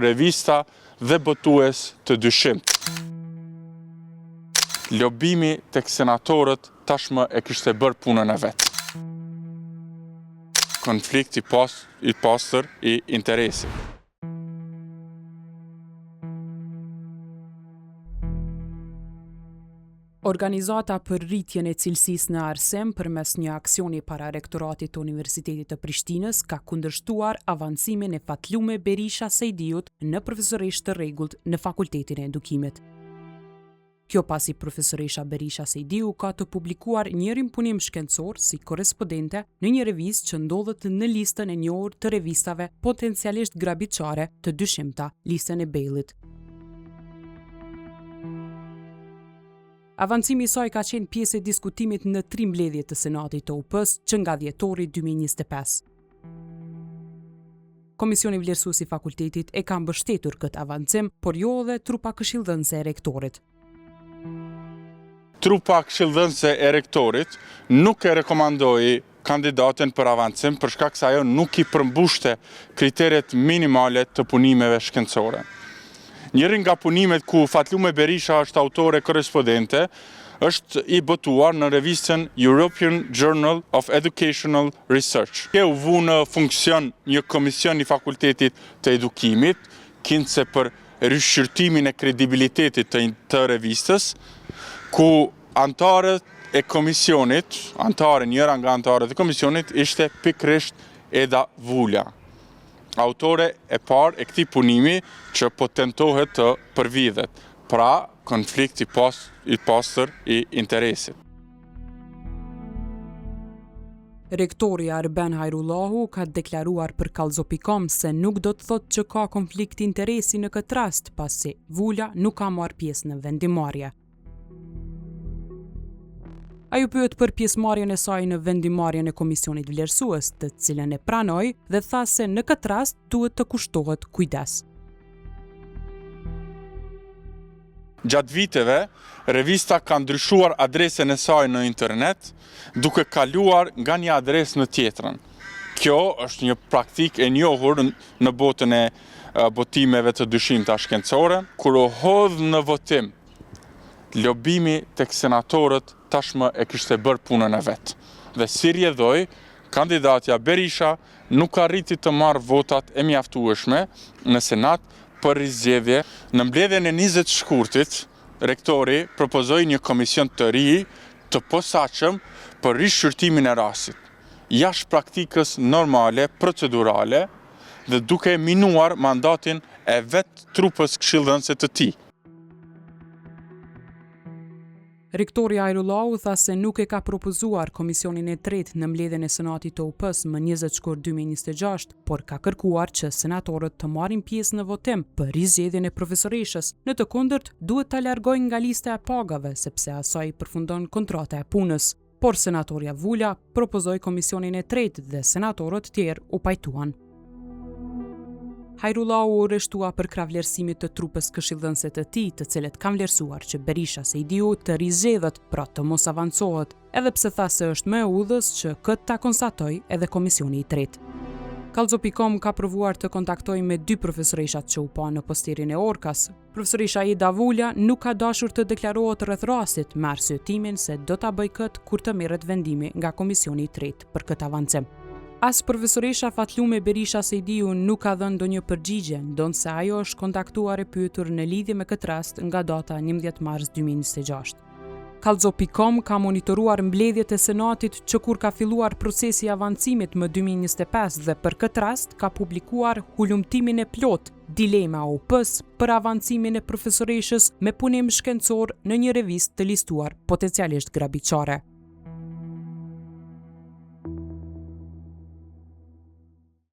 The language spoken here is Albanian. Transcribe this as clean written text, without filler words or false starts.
për revista dhe botues të dyshimt. Lobimi tek senatorët tashmë e kishte bërë punën e vet. Konflikt i pastër i interesit. Organizata për rritjen e cilësisë në arsim përmes një aksioni para rektoratit të Universitetit të Prishtinës ka kundërshtuar avancimin e Fatlume Berisha Sejdiut në profesoresh të rregullt në Fakultetin e Edukimit. Kjo pasi profesoresha Berisha Sejdiu ka të publikuar një rimpunim shkencor si korrespondente në një revistë që ndodhet në listën e njohur të revistave potencialisht grabitçare të dyshimta, listën e Bellit. Avancimi i saj ka qenë pjesë e diskutimit në 3 mbledhje të Senatit të UP-s që nga dhjetori 2025. Komisioni vlerësues i fakultetit e ka mbështetur këtë avancim, por jo edhe trupa këshilldhënëse e rektorit. Trupa këshilldhënëse e rektorit nuk e rekomandoi kandidaten për avancim për shkak se ajo nuk i përmbushte kriteret minimale të punimeve shkencore. Njëri nga punimet ku Fatlume Berisha është autore korrespondente është i botuar në revistën European Journal of Educational Research. Kjo u vu në funksion një komision i Fakultetit të Edukimit, kinse për rishqyrtimin e kredibilitetit të revistës, ku antarët e komisionit, njëra nga antarët e komisionit ishte pikrisht Eda Vulja, autore e parë e këtij punimi që po tentohet të përvidhet, pra konflikt i pastër i interesit. Rektori Arben Hajrullahu ka deklaruar për Kallzo.com se nuk do të thotë që ka konflikt interesi në këtë rast, pasi Vulja nuk ka marrë pjesë në vendimarrje. Ai u pyet për pjesëmarrjen e saj në vendimarrjen e komisionit vlerësues, të cilën e pranoi dhe tha se në këtë rast duhet të kushtohet kujdes. Gjatë viteve, revista ka ndryshuar adresën e saj në internet, duke kaluar nga një adresë në tjetrën. Kjo është një praktikë e njohur në botën e botimeve të dyshimta shkencore, kur u hodh në votim lobimi tek senatorët tashmë e kishte bërë punën e vet. Dhe si rjedhoi, kandidatja Berisha nuk arriti të marrë votat e mjaftueshme në Senat për rizgjedhje. Në mbledhjen e 20 shkurtit, rektori propozoi një komision të ri të posaçëm për rishqyrtimin e rastit, jashtë praktikës normale, procedurale dhe duke minuar mandatin e vet trupës këshilldhënëse të tij. Rektori Hajrullahu tha se nuk e ka propozuar komisionin e tretë në mbledhjen e Senatit të UP-s më 20 shkurt 2026, por ka kërkuar që senatorët të marrin pjesë në votim për rizgjedhjen e profesoreshës. Në të kundërt, duhet ta largojnë nga lista e pagave sepse asaj përfundon kontrata e punës. Por senatorja Vulja propozoi komisionin e tretë dhe senatorët tjerë u pajtuan. Hajrullahu u rreshtua për krah vlerësimit të trupës këshilldhënëse të tij, të cilët kanë vlerësuar që Berisha Sejdiu të rizgjedhet pra të mos avancohet, edhe pse tha se është më e udhës që këtë ta konstatoj edhe komisioni i tretë. Kallzo.com ka provuar të kontaktojë me 2 profesoreshat që u pa në posterin e Orkas. Profesoresha Eda Vulja nuk ka dashur të deklarohet rreth rastit, me arsyetimin se do ta bëjë këtë kur të merret vendimi nga komisioni i tretë për këtë avancim. As profesoresha Fatlume Berisha Sejdiu nuk ka dhënë ndonjë përgjigje, ndonse ajo është kontaktuar e pyetur në lidhje me këtë rast nga data 11 mars 2026. Kallzo.com ka monitoruar mbledhjet e Senatit që kur ka filluar procesi i avancimit më 2025 dhe për këtë rast ka publikuar hulumtimin e plot, dilema e UP-s për avancimin e profesoreshës me punim shkencor në një revistë të listuar potencialisht grabitçare.